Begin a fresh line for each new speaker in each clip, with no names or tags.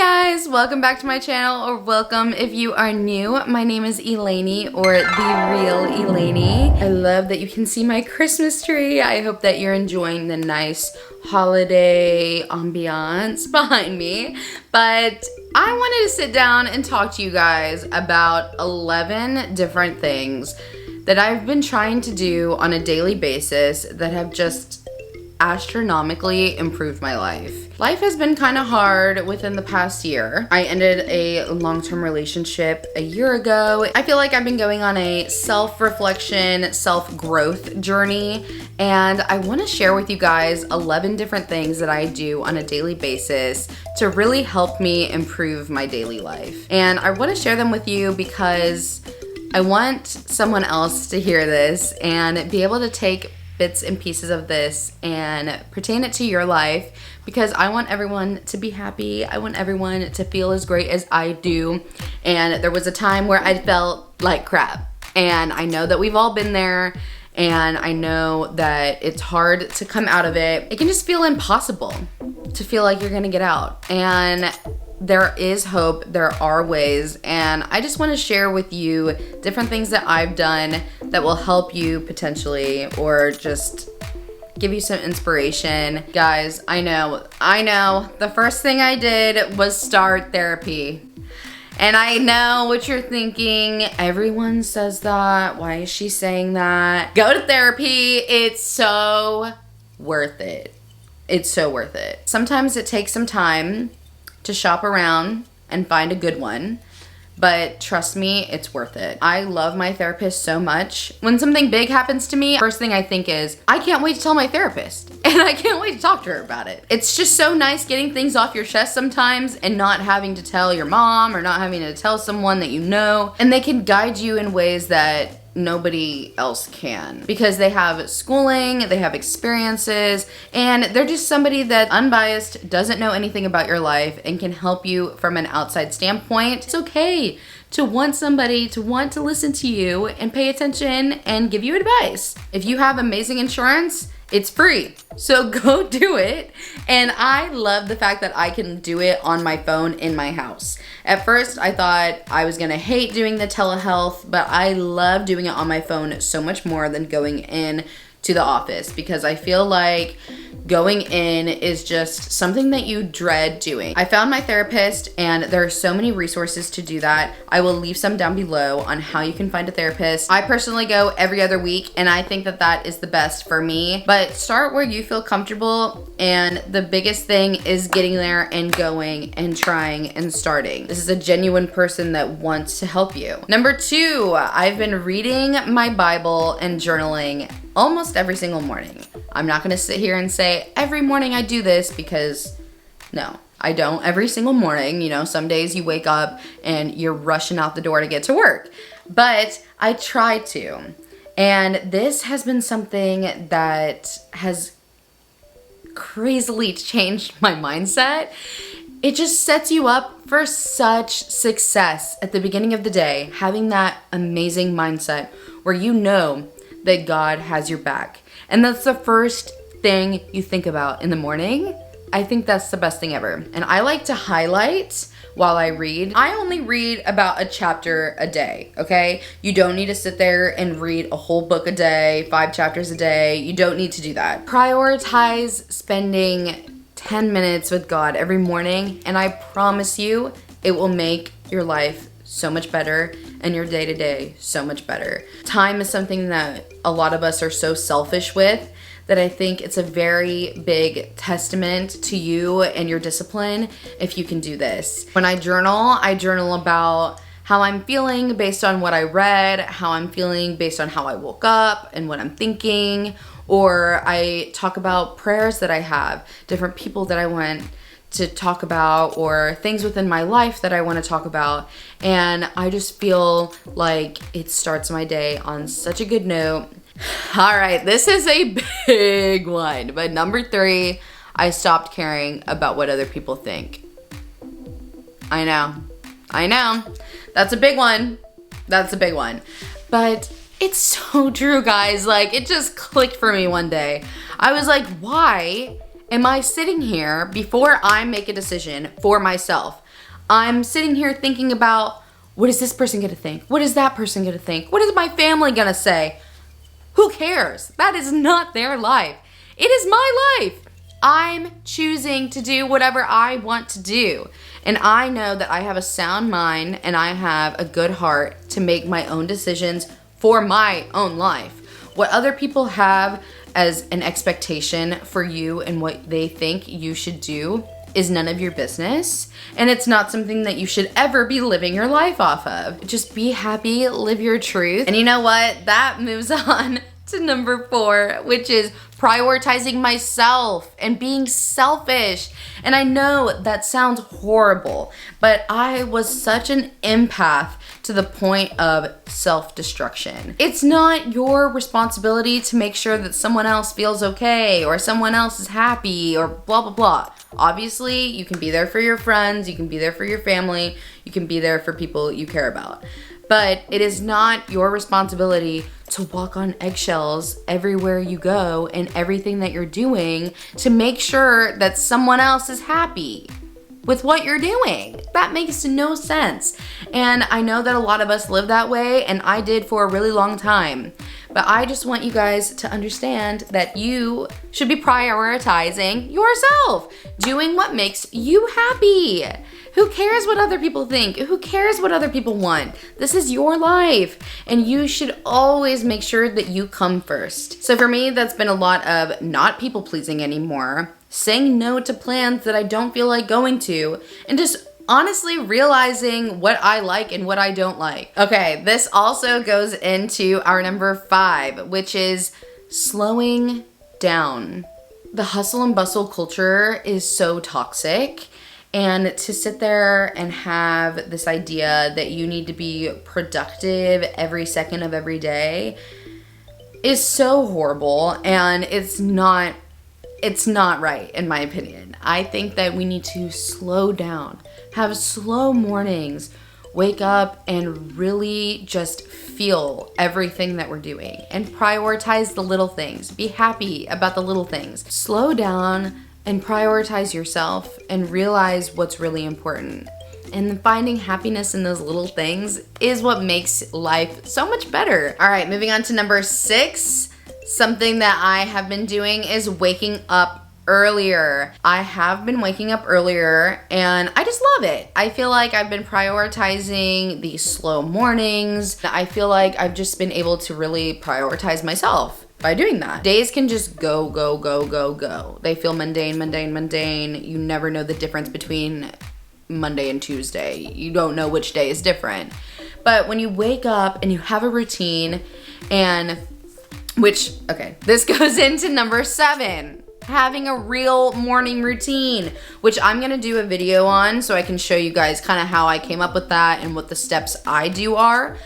guys, welcome back to my channel, or welcome if you are new. My name is Elaini, or the Real Elaini. I love that you can see my Christmas tree. I hope that you're enjoying the nice holiday ambiance behind me. But I wanted to sit down and talk to you guys about 11 different things that I've been trying to do on a daily basis that have just astronomically improved my life. Life has been kind of hard within the past year. I ended a long-term relationship a year ago. I feel like I've been going on a self-reflection, self-growth journey, and I want to share with you guys 11 different things that I do on a daily basis to really help me improve my daily life. And I want to share them with you because I want someone else to hear this and be able to take bits and pieces of this and pertain it to your life, because I want everyone to be happy. I want everyone to feel as great as I do. And there was a time where I felt like crap, and I know that we've all been there, and I know that it's hard to come out of it. It can just feel impossible to feel like you're gonna get out, and there is hope, there are ways, and I just want to share with you different things that I've done that will help you potentially, or just give you some inspiration. Guys, I know, the first thing I did was start therapy. And I know what you're thinking. Everyone says that. Why is she saying that? Go to therapy. It's so worth it. It's so worth it. Sometimes it takes some time to shop around and find a good one, but trust me, it's worth it. I love my therapist so much. When something big happens to me, first thing I think is, I can't wait to tell my therapist, and I can't wait to talk to her about it. It's just so nice getting things off your chest sometimes and not having to tell your mom or not having to tell someone that you know, and they can guide you in ways that nobody else can, because they have schooling, they have experiences, and they're just somebody that unbiased, doesn't know anything about your life, and can help you from an outside standpoint. It's okay to want somebody to want to listen to you and pay attention and give you advice. If you have amazing insurance, it's free, so go do it. And I love the fact that I can do it on my phone in my house. At first, I thought I was gonna hate doing the telehealth, but I love doing it on my phone so much more than going in to the office, because I feel like going in is just something that you dread doing. I found my therapist, and there are so many resources to do that. I will leave some down below on how you can find a therapist. I personally go every other week, and I think that that is the best for me. But start where you feel comfortable, and the biggest thing is getting there and going and trying and starting. This is a genuine person that wants to help you. Number 2, I've been reading my Bible and journaling almost every single morning. I'm not gonna sit here and say every morning I do this, because no, I don't every single morning. You know, some days you wake up and you're rushing out the door to get to work, but I try to. And this has been something that has crazily changed my mindset. It just sets you up for such success at the beginning of the day, having that amazing mindset where you know that God has your back. And that's the first thing you think about in the morning. I think that's the best thing ever. And I like to highlight while I read. I only read about a chapter a day, okay? You don't need to sit there and read a whole book a day, 5 chapters a day. You don't need to do that. Prioritize spending 10 minutes with God every morning, and I promise you, it will make your life so much better and your day-to-day so much better. Time is something that a lot of us are so selfish with, that I think it's a very big testament to you and your discipline if you can do this. When I journal about how I'm feeling based on what I read, how I'm feeling based on how I woke up and what I'm thinking, or I talk about prayers that I have, different people that I want to talk about, or things within my life that I want to talk about. And I just feel like it starts my day on such a good note. All right, this is a big one, but number 3, I stopped caring about what other people think. I know. That's a big one. But it's so true, guys. Like, it just clicked for me one day. I was like, why Am I sitting here before I make a decision for myself? I'm sitting here thinking about, what is this person gonna think? What is that person gonna think? What is my family gonna say? Who cares? That is not their life. It is my life. I'm choosing to do whatever I want to do. And I know that I have a sound mind and I have a good heart to make my own decisions for my own life. What other people have as an expectation for you and what they think you should do is none of your business. And it's not something that you should ever be living your life off of. Just be happy, live your truth. And you know what? That moves on to number 4, which is prioritizing myself and being selfish. And I know that sounds horrible, but I was such an empath to the point of self-destruction. It's not your responsibility to make sure that someone else feels okay or someone else is happy or blah, blah, blah. Obviously, you can be there for your friends, you can be there for your family, you can be there for people you care about. But it is not your responsibility to walk on eggshells everywhere you go and everything that you're doing to make sure that someone else is happy with what you're doing. That makes no sense. And I know that a lot of us live that way, and I did for a really long time. But I just want you guys to understand that you should be prioritizing yourself, doing what makes you happy. Who cares what other people think? Who cares what other people want? This is your life, and you should always make sure that you come first. So for me, that's been a lot of not people pleasing anymore, saying no to plans that I don't feel like going to, and just honestly realizing what I like and what I don't like. Okay, this also goes into our number 5, which is slowing down. The hustle and bustle culture is so toxic. And to sit there and have this idea that you need to be productive every second of every day is so horrible, and it's not right in my opinion. I think that we need to slow down, have slow mornings, wake up and really just feel everything that we're doing and prioritize the little things. Be happy about the little things. Slow down and prioritize yourself and realize what's really important. And finding happiness in those little things is what makes life so much better. All right, moving on to number 6. Something that I have been doing is waking up earlier. I have been waking up earlier and I just love it. I feel like I've been prioritizing these slow mornings. I feel like I've just been able to really prioritize myself by doing that. Days can just go, go, go, go, go. They feel mundane, mundane, mundane. You never know the difference between Monday and Tuesday. You don't know which day is different. But when you wake up and you have a routine this goes into number 7, having a real morning routine, which I'm gonna do a video on so I can show you guys kind of how I came up with that and what the steps I do are.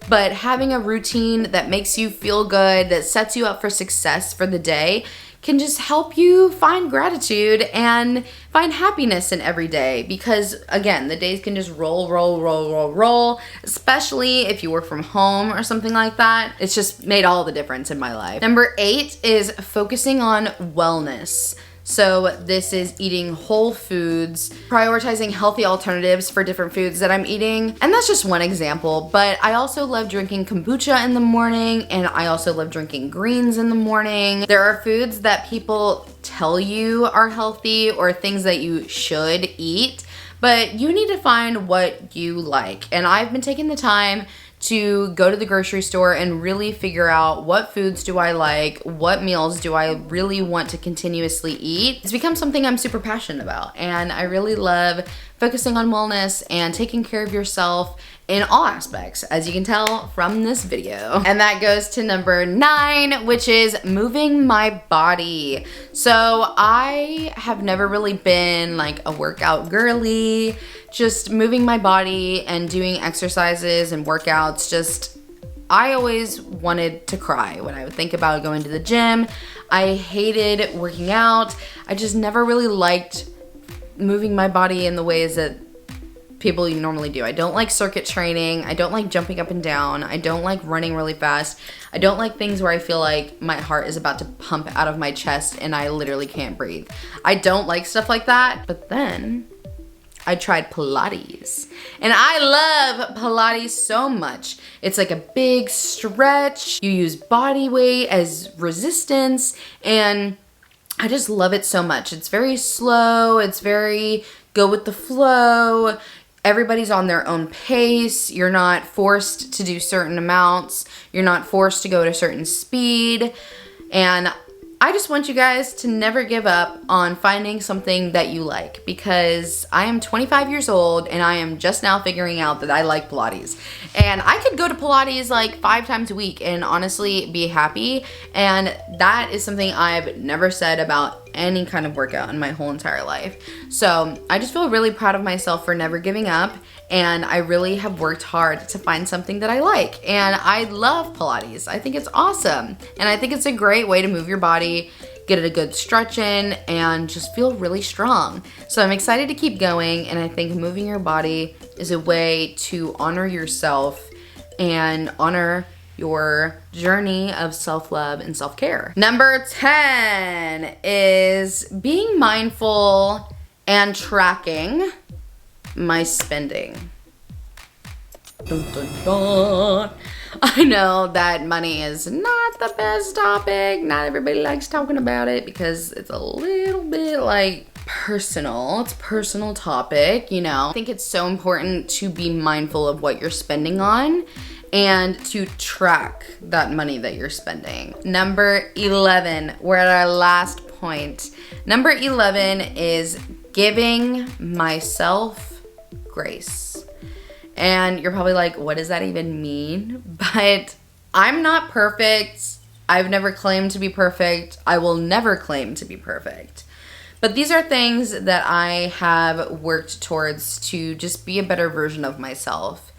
But having a routine that makes you feel good, that sets you up for success for the day, can just help you find gratitude and find happiness in every day. Because again, the days can just roll, especially if you work from home or something like that. It's just made all the difference in my life. Number 8 is focusing on wellness. So this is eating whole foods, prioritizing healthy alternatives for different foods that I'm eating. And that's just one example, but I also love drinking kombucha in the morning, and I also love drinking greens in the morning. There are foods that people tell you are healthy or things that you should eat, but you need to find what you like. And I've been taking the time to go to the grocery store and really figure out what foods do I like, what meals do I really want to continuously eat. It's become something I'm super passionate about, and I really love focusing on wellness and taking care of yourself in all aspects, as you can tell from this video. And that goes to number 9, which is moving my body. So I have never really been like a workout girly. Just moving my body and doing exercises and workouts, I always wanted to cry when I would think about going to the gym. I hated working out. I just never really liked moving my body in the ways that people normally do. I don't like circuit training. I don't like jumping up and down. I don't like running really fast. I don't like things where I feel like my heart is about to pump out of my chest and I literally can't breathe. I don't like stuff like that. But then I tried Pilates, and I love Pilates so much. It's like a big stretch. You use body weight as resistance, and I just love it so much. It's very slow. It's very go with the flow. Everybody's on their own pace. You're not forced to do certain amounts. You're not forced to go at a certain speed. And I just want you guys to never give up on finding something that you like, because I am 25 years old and I am just now figuring out that I like Pilates. And I could go to Pilates like 5 times a week and honestly be happy. And that is something I've never said about any kind of workout in my whole entire life. So I just feel really proud of myself for never giving up. And I really have worked hard to find something that I like. And I love Pilates. I think it's awesome. And I think it's a great way to move your body, get a good stretch in, and just feel really strong. So I'm excited to keep going. And I think moving your body is a way to honor yourself and honor your journey of self-love and self-care. Number 10 is being mindful and tracking my spending. Dun, dun, dun. I know that money is not the best topic. Not everybody likes talking about it because it's a little bit like personal. It's a personal topic, you know. I think it's so important to be mindful of what you're spending on and to track that money that you're spending. Number 11, we're at our last point. Number 11 is giving myself grace. And you're probably like, what does that even mean? But I'm not perfect. I've never claimed to be perfect. I will never claim to be perfect. But these are things that I have worked towards to just be a better version of myself.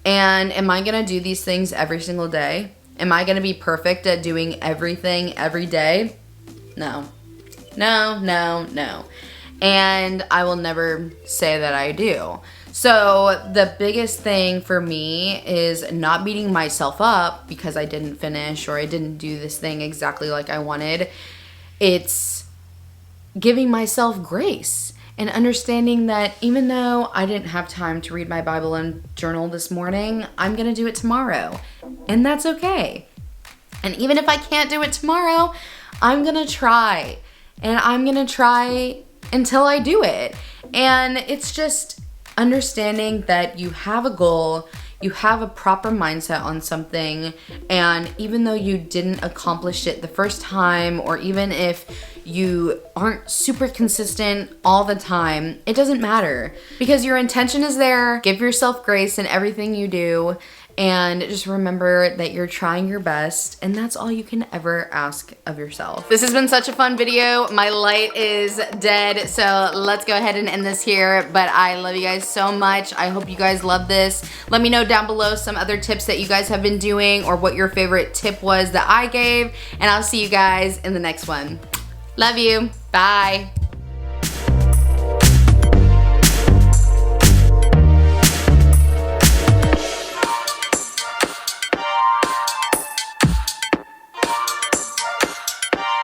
And am I gonna do these things every single day? Am I gonna be perfect at doing everything every day? No. No, no, no. And I will never say that I do. So the biggest thing for me is not beating myself up because I didn't finish or I didn't do this thing exactly like I wanted. It's giving myself grace and understanding that even though I didn't have time to read my Bible and journal this morning, I'm gonna do it tomorrow. And that's okay. And even if I can't do it tomorrow, I'm gonna try. And I'm gonna try until I do it. And it's just understanding that you have a goal, you have a proper mindset on something, and even though you didn't accomplish it the first time, or even if you aren't super consistent all the time, it doesn't matter because your intention is there. Give yourself grace in everything you do, and just remember that you're trying your best, and that's all you can ever ask of yourself. This has been such a fun video. My light is dead, so let's go ahead and end this here, but I love you guys so much. I hope you guys love this. Let me know down below some other tips that you guys have been doing or what your favorite tip was that I gave, and I'll see you guys in the next one. Love you. Bye.